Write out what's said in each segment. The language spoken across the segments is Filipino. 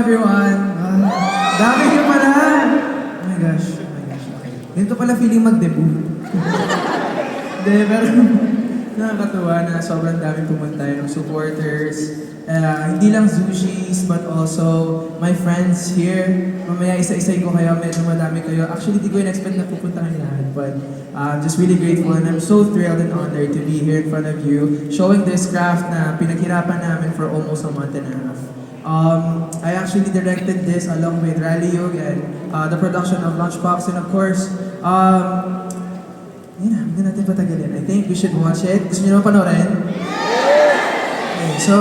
everyone. Dami niyo pala. Oh my gosh. Oh my gosh. Okay. Ganito pala feeling mag-debut. Hindi, pero nakakatuwa na sobrang daming pumunta yung supporters. Hindi lang Zushis, but also my friends here. Mamaya isa-isay ko kayo, medyo madami kayo. Actually, di ko in-expect na pupunta kayo lahat. But I'm just really grateful and I'm so thrilled and honored to be here in front of you, showing this craft na pinaghirapan namin for almost a month and a half. I actually directed this along with Rally Yug and the production of Lunchbox, and of course, yun na, hindi natin patagalin. I think we should watch it. Gusto nyo naman panoorin? Okay, so,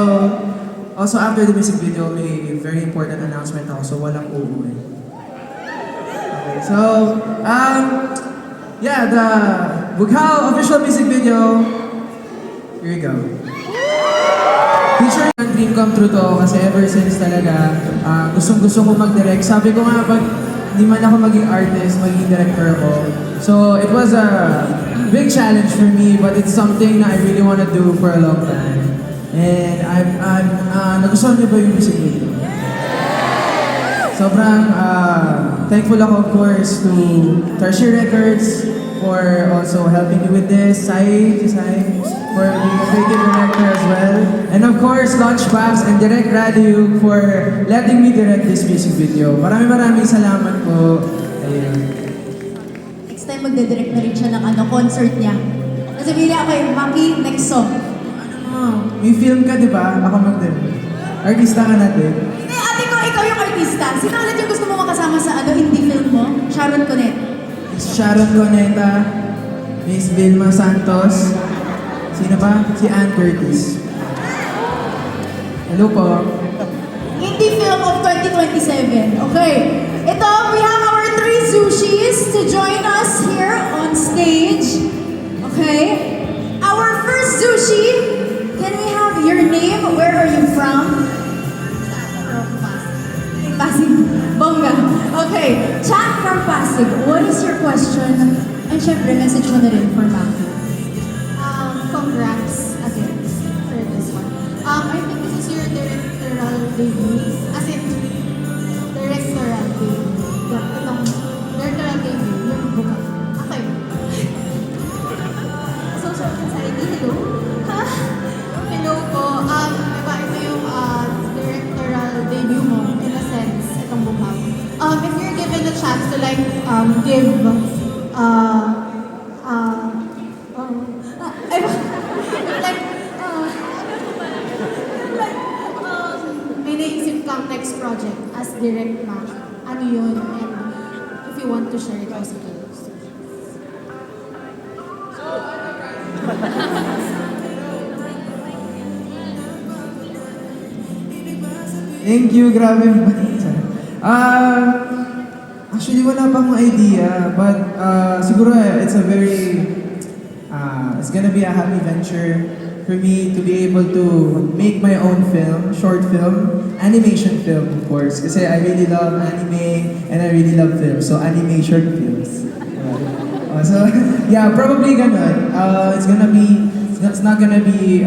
also after the music video, may very important announcement ako, so walang uuwi. Okay, so, yeah, the Bughaw official music video, here we go. Featuring ang dream come true to kasi ever since talaga, gustong-gusto ko mag-direct. Sabi ko nga, pag hindi man ako maging artist, maging director ako. So it was a big challenge for me, but it's something that I really want to do for a long time. And nagustuhan niyo ba yung music video? Sobrang thankful ako, of course, to Tertiary Records for also helping me with this. Sai, for being a creative director as well. And of course, Lunchbox and Direct Radio for letting me direct this music video. Maraming salamat po. Ayun. Next time magde-direct na rin siya ng concert niya. Kasi bili ako yung Maki next song. May film ka, di ba? Ako mag-direct. Artista ka natin. Hindi, ate ko, ikaw yung artista. Sino ulit yung gusto mo makasama sa indie film mo? Sharon Cuneta. Sharon Cuneta, Miss Vilma Santos, sino pa? Si Ann Curtis. Hello po. Indie film of 2027. Okay. Ito, we have our 3 Zushis to join us here on stage. Okay. Our first Zushi, can we have your name? Where are you from? Pasig. Bongga. Okay. Chat from Pasig. What is your question? And syempre, message mo na rin for Maki. Congrats again for this one. I think this is your directorial debut. As in, directorial debut. Itong directorial debut, yung buka. Okay. So, sorry, hello? Ha? Hello po. Diba, ito yung directorial debut mo, in a sense, itong buka. If you're given a chance to like, give, may naisip kang next project as direct Mac. Ano yun? And if you want to share it also to us. Thank you, grabe. Actually, wala pa akong idea, but siguro it's a very, it's gonna be a happy venture for me to be able to make my own film, short film, animation film, of course, kasi I really love anime and I really love film, so animation films. So, yeah, probably ganun. It's not gonna be,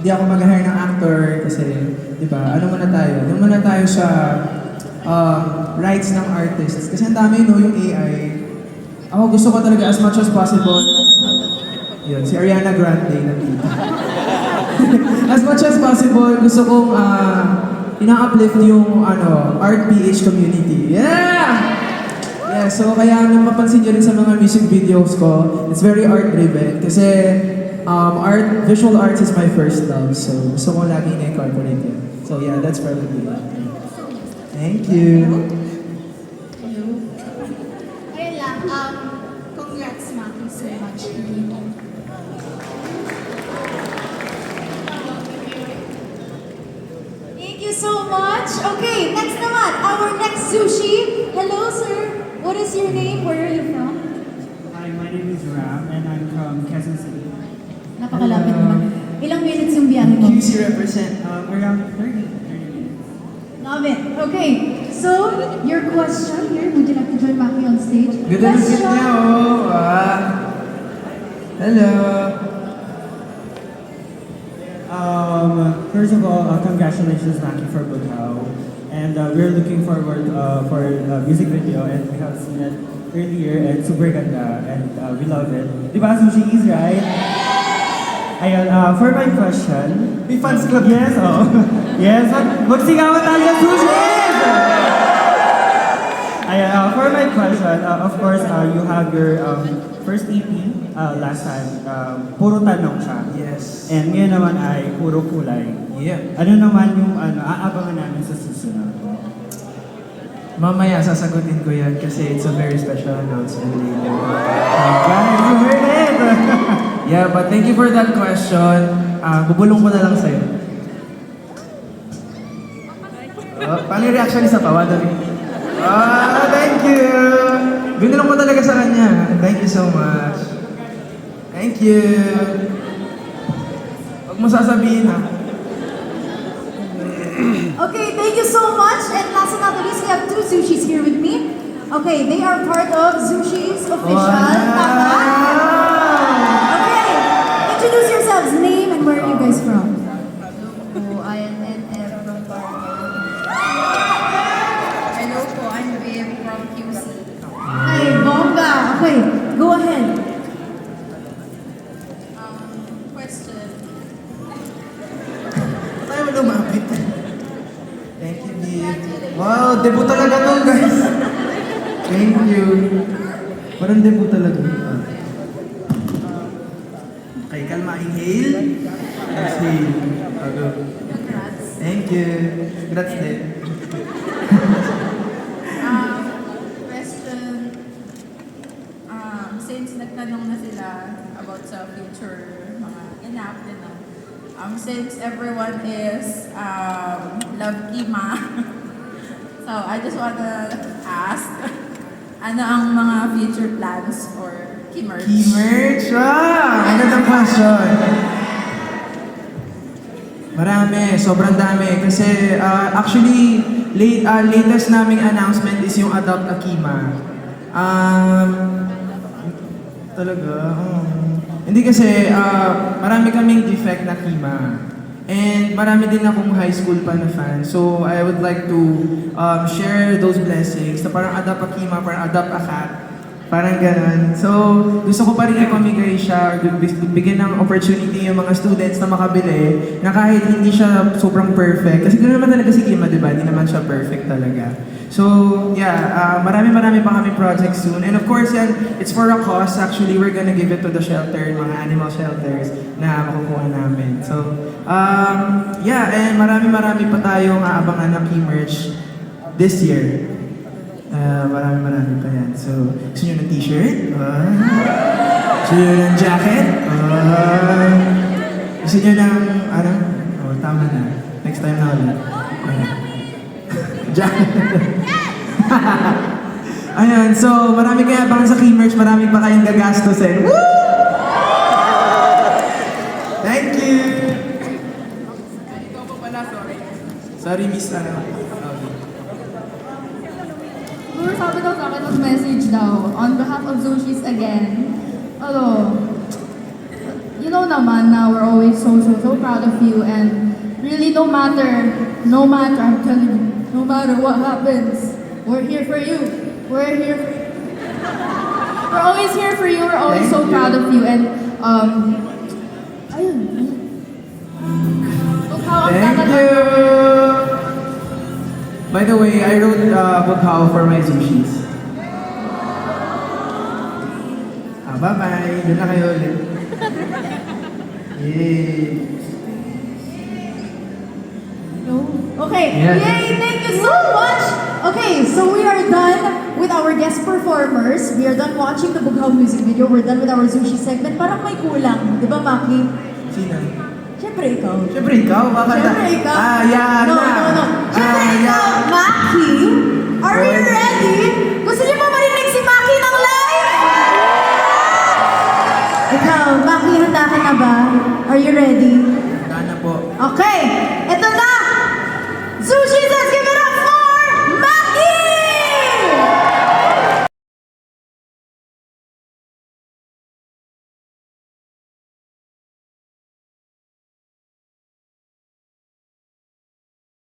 di ako mag-hire ng actor kasi, di ba, ano muna tayo? Doon muna tayo sa rights ng artists. Kasi ang dami, no, yung AI. Ako gusto ko talaga as much as possible. Yun, si Ariana Grande nandito. As much as possible, gusto kong ina-uplift yung art PH community. Yeah! Yeah, so kaya nung mapansin nyo rin sa mga music videos ko, it's very art-driven. Kasi visual arts is my first love. So gusto ko lagi na-incorporate yun. So yeah, that's probably it. Thank you. Hello. Ayun lang. Congrats, Maki, so much. Thank you so much. Okay, next naman, our next Zushi. Hello, sir. What is your name? Where are you from? Hi, my name is Ram and I'm from Quezon City. Napakalapit naman. Ilang minutes yung biyahe mo? QC represent. Around 30 minutes. Love it. Okay, so your question here, would you like to join Maki on stage? Ganda ng fit niya, oh. Hello. First of all, congratulations, Maki, for Bughaw. and we're looking forward for music video, and we have seen it earlier, and super ganda, and we love it. Diba, Sushi is right? Ayun, for my question... May fans club. Yes, oh. Yes, magsigawan tayo, Sushi! Ayun, for my question, of course, you have your first EP last time. Puro tanong siya. Yes. And ngayon naman ay puro kulay. Yeah. Ano naman yung aabangan namin sa susunod? Mamaya sasagutin ko yan kasi it's a very special announcement later. Guys, you heard it! Yeah, but thank you for that question. Bubulong ko na lang sa'yo. Paano yung reaction niya sa tawa? Thank you! Binulong ko talaga sa kanya. Thank you so much. Thank you! Huwag mo sasabihin ha. Okay, thank you so much. And last but not least, we have two Zushis here with me. Okay, they are part of Zushi's official. Tama? Okay, introduce yourselves. Name and where are you guys from? Oh, I am NF from Barrio. Hello po, I'm Viv from QC. Ay, bongga. Okay, go ahead. Question. Tayo mo lumapit. Thank you, Viv. Wow, debut talaga to, guys. Thank you. Parang debut talaga. Okay, kalma. Inhale. Exhale. Go. Congrats. Thank you. Congrats din. Question. Since nagtanong na sila about sa future mga inap din since everyone is love Kima, so I just wanna ask, ano ang mga future plans for Kimerch? Key-merch! Ano na question? Marami, sobrang dami. Kasi actually, latest naming announcement is yung Adopt Akima. Talaga? Hindi kasi, marami kaming defect na Kima. And marami din akong high school pa na fan. So I would like to share those blessings na parang Adopt Akima, parang Adopt a cat. Parang ganun. So, gusto ko pa rin ipamigay siya or bigyan ng opportunity yung mga students na makabili na kahit hindi siya sobrang perfect. Kasi gano'n naman talaga si Kima, di ba? Hindi naman siya perfect talaga. So, yeah, marami pa kami projects soon. And of course, yan, it's for a cause. Actually, we're gonna give it to the shelter, mga animal shelters na makukuha namin. So, yeah, and marami pa tayong aabangan ng Key-merch this year. Marami pa yan. So, gusto nyo ng t-shirt? Gusto nyo ng jacket? Gusto nyo ng, ano? Oh, tama na. Next time na ulit. Jacket. Ayan, so marami kaya abangan sa Key-merch, marami pa kayong gagastusin. Woo! Thank you! Ikaw pa pala, sorry. Sorry, Miss, Siguro sabi daw sa akin mag-message daw on behalf of Zushis again. You know naman na we're always so proud of you, and really no matter, I'm telling you, no matter what happens, we're here for you. We're always here for you. We're always so proud of you, and ayun. Thank you! By the way, I wrote Bughaw for my Zushis. Bye-bye! Doon na kayo ulit. Yay! Okay, Yeah. yay, thank you so much! Okay, so we are done with our guest performers. We are done watching the Bughaw music video. We're done with our Zushi segment. Parang may kulang, di ba, Maki? Sino? Siyempre ikaw. Siyempre ikaw? Bakit? Siyempre ikaw. Yan No. na! Siyempre ikaw, Maki. Are you ready? Gusto niyo pa marinig si Maki ng live? Ikaw, Maki, handa ka na ba? Are you ready? Handa na po. Okay, ito